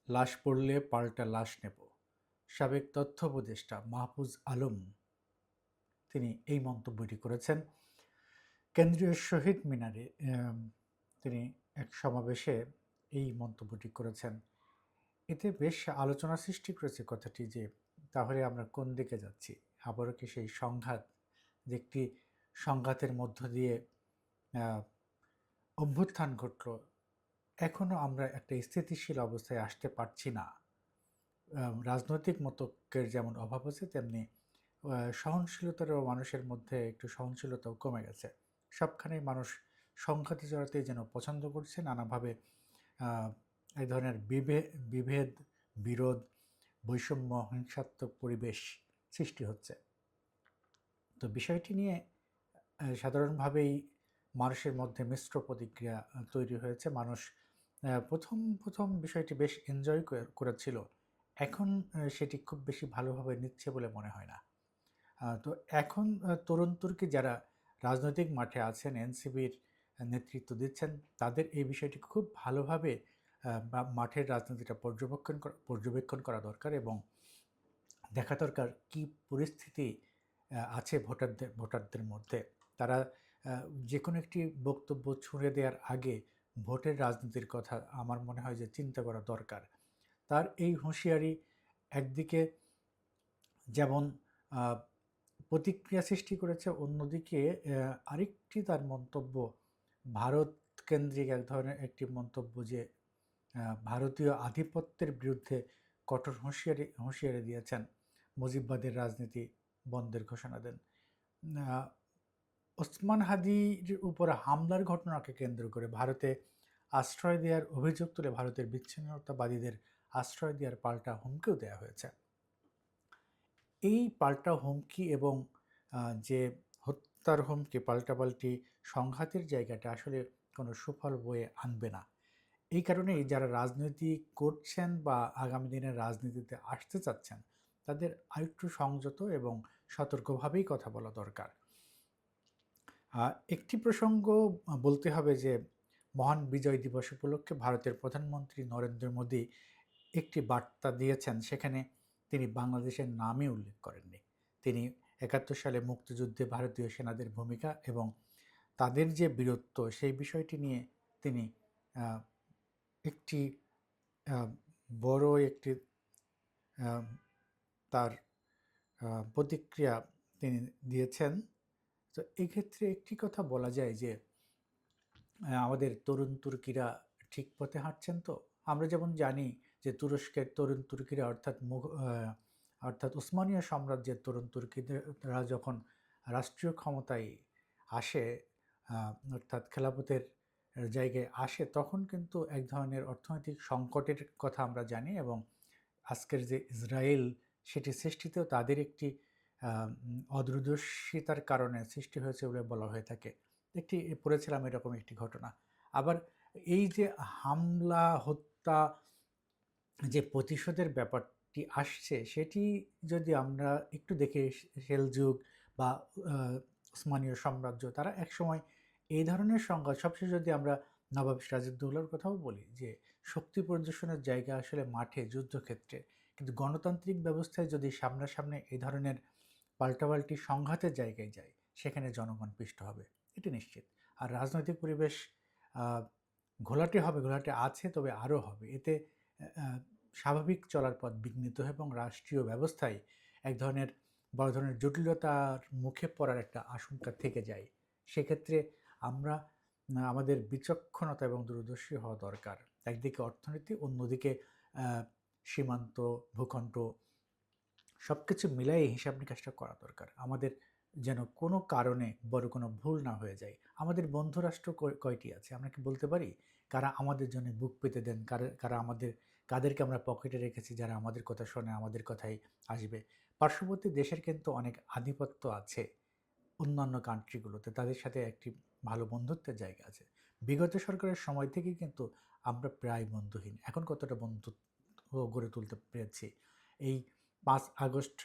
লাশ পড়লে পাল্টা লাশ নেব। সাবেক তথ্য উপদেষ্টা মাহফুজ আলম তিনি এই মন্তব্যটি করেছেন কেন্দ্রীয় শহীদ মিনারে। তিনি এক সমাবেশে এই মন্তব্যটি করেছেন। এতে বেশ আলোচনা সৃষ্টি করেছে কথাটি, যে তাহলে আমরা কোন দিকে যাচ্ছি? আবারও কি সেই সংঘাত, যে একটি সংঘাতের মধ্য দিয়ে অভ্যুত্থান ঘটল, এখনও আমরা একটা স্থিতিশীল অবস্থায় আসতে পারছি না। রাজনৈতিক মতকের যেমন অভাব আছে, তেমনি সহনশীলতারও মানুষের মধ্যে একটু সহনশীলতাও কমে গেছে। সবখানেই মানুষ সংঘাতে জড়াতেই যেন পছন্দ করছে, নানাভাবে এই ধরনের বিভেদ, বিরোধ, বৈষম্য, হিংসাত্মক পরিবেশ সৃষ্টি হচ্ছে। তো বিষয়টি নিয়ে সাধারণভাবেই মানুষের মধ্যে মিশ্র প্রতিক্রিয়া তৈরি হয়েছে। মানুষ প্রথম বিষয়টি বেশ এনজয় করেছিল, এখন সেটি খুব বেশি ভালোভাবে নিচ্ছে বলে মনে হয় না। তো এখন তরুণ তুর্কি যারা রাজনৈতিক মাঠে আছেন, এনসিপির নেতৃত্ব দিচ্ছেন, তাদের এই বিষয়টি খুব ভালোভাবে মাঠের রাজনীতিটা পর্যবেক্ষণ করা দরকার, এবং দেখা দরকার কী পরিস্থিতি আছে ভোটারদের মধ্যে। তারা যে কোনো একটি বক্তব্য ছুঁড়ে দেওয়ার আগে ভোটের রাজনীতির কথা আমার মনে হয় যে চিন্তা করা দরকার। তার এই হুঁশিয়ারি একদিকে যেমন প্রতিক্রিয়া সৃষ্টি করেছে, অন্যদিকে আরেকটি তার মন্তব্য ভারত কেন্দ্রিক এক ধরনের একটি মন্তব্য, যে ভারতীয় আধিপত্যের বিরুদ্ধে কঠোর হুঁশিয়ারি দিয়েছেন, মুজিববাদের রাজনীতি বন্ধের ঘোষণা দেন। ওসমান হাদির উপর হামলার ঘটনাকে কেন্দ্র করে ভারতে আশ্রয় দেওয়ার অভিযোগ তুলে ভারতের বিচ্ছিন্নতাবাদীদের আশ্রয় দেওয়ার পাল্টা হুমকিও দেওয়া হয়েছে। এই পাল্টা হুমকি এবং যে হত্যার হুমকি, পাল্টাপাল্টি সংঘাতের জায়গাটা আসলে কোনো সুফল বয়ে আনবে না। এই কারণেই যারা রাজনীতি করছেন বা আগামী দিনের রাজনীতিতে আসতে চাচ্ছেন, তাদের আরেকটু সংযত এবং সতর্কভাবেই কথা বলা দরকার। একটি প্রসঙ্গ বলতে হবে, যে মহান বিজয় দিবস উপলক্ষে ভারতের প্রধানমন্ত্রী নরেন্দ্র মোদী একটি বার্তা দিয়েছেন, সেখানে তিনি বাংলাদেশের নামই উল্লেখ করেননি। তিনি ৭১ সালে মুক্তিযুদ্ধে ভারতীয় সেনাদের ভূমিকা এবং তাদের যে বীরত্ব, সেই বিষয়টি নিয়ে তিনি একটি বড় একটি তার প্রতিক্রিয়া তিনি দিয়েছেন। তো এক্ষেত্রে একটি কথা বলা যায় যে আমাদের তরুণ তুর্কিরা ঠিক পথে হাঁটছেন। তো আমরা যেমন জানি যে তুরস্কের তরুণ তুর্কিরা অর্থাৎ উসমানীয় সাম্রাজ্যের তরুণ তুর্কিরা যখন রাষ্ট্রীয় ক্ষমতায় আসে, অর্থাৎ খেলাফতের জায়গায় আসে, তখন কিন্তু এক ধরনের অর্থনৈতিক সংকটের কথা আমরা জানি, এবং আজকের যে ইসরায়েল, সেটি সৃষ্টিতেও তাদের একটি অদূরদর্শিতার কারণে সৃষ্টি হয়েছে বলে বলা হয়ে থাকে। একটি পড়েছিলাম এরকম একটি ঘটনা। আবার এই যে হামলা, হত্যা, যে প্রতিশোধের ব্যাপারটি আসছে, সেটি যদি আমরা একটু দেখে, সেলযুগ বা উসমানীয় সাম্রাজ্য, তারা একসময় এই ধরনের সংঘাত, সবশেষে যদি আমরা নবাব সিরাজউদ্দৌলার কথাও বলি, যে শক্তি প্রদর্শনের জায়গা আসলে মাঠে, যুদ্ধক্ষেত্রে, কিন্তু গণতান্ত্রিক ব্যবস্থায় যদি সামনাসামনি এই ধরনের পাল্টাপাল্টি সংঘাতের জায়গায় যায়, সেখানে জনগণ পিষ্ট হবে, এটি নিশ্চিত। আর রাজনৈতিক পরিবেশ ঘোলাটে হবে, ঘোলাটে আছে, তবে আরও হবে। এতে স্বাভাবিক চলার পথ বিঘ্নিত হয় এবং রাষ্ট্রীয় ব্যবস্থায় এক ধরনের বড় ধরনের জটিলতার মুখে পড়ার একটা আশঙ্কা থেকে যায়। সেক্ষেত্রে আমরা আমাদের বিচক্ষণতা এবং দূরদর্শী হওয়া দরকার। একদিকে অর্থনীতি, অন্যদিকে সীমান্ত, ভূখণ্ড, সব কিছু মিলাই হিসাব নিকাশটা করা দরকার। আমাদের যেন কোনো কারণে বড় কোনো ভুল না হয়ে যায়। আমাদের বন্ধুরাষ্ট্র কয়টি আছে আমরা কি বলতে পারি? কারা আমাদের জন্য বুক পেতে দেন, কারা কাদেরকে আমরা পকেটে রেখেছি, যারা আমাদের কথা শোনে, আমাদের কথাই আসবে। পার্শ্ববর্তী দেশের কিন্তু অনেক আধিপত্য আছে অন্যান্য কান্ট্রিগুলোতে, তাদের সাথে একটি ভালো বন্ধুত্বের জায়গা আছে। বিগত সরকারের সময় থেকেই কিন্তু আমরা প্রায় বন্ধুহীন। এখন কতটা বন্ধুত্ব গড়ে তুলতে পেরেছি, এই 5 আগস্ট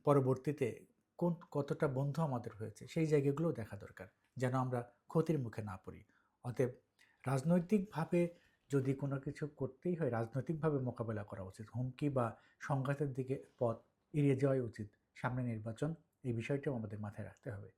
পরবর্তীতে কতটা বন্ধু আমাদের হয়েছে, সেই জায়গাগুলোও দেখা দরকার, যেন আমরা ক্ষতির মুখে না পড়ি। অতএব রাজনৈতিকভাবে যদি কোনো কিছু করতেই হয় রাজনৈতিকভাবে মোকাবেলা করা উচিত। হুমকি বা সংঘাতের দিকে পথ এড়িয়ে যাওয়াই উচিত। সামনে নির্বাচন, এই বিষয়টিও আমাদের মাথায় রাখতে হবে।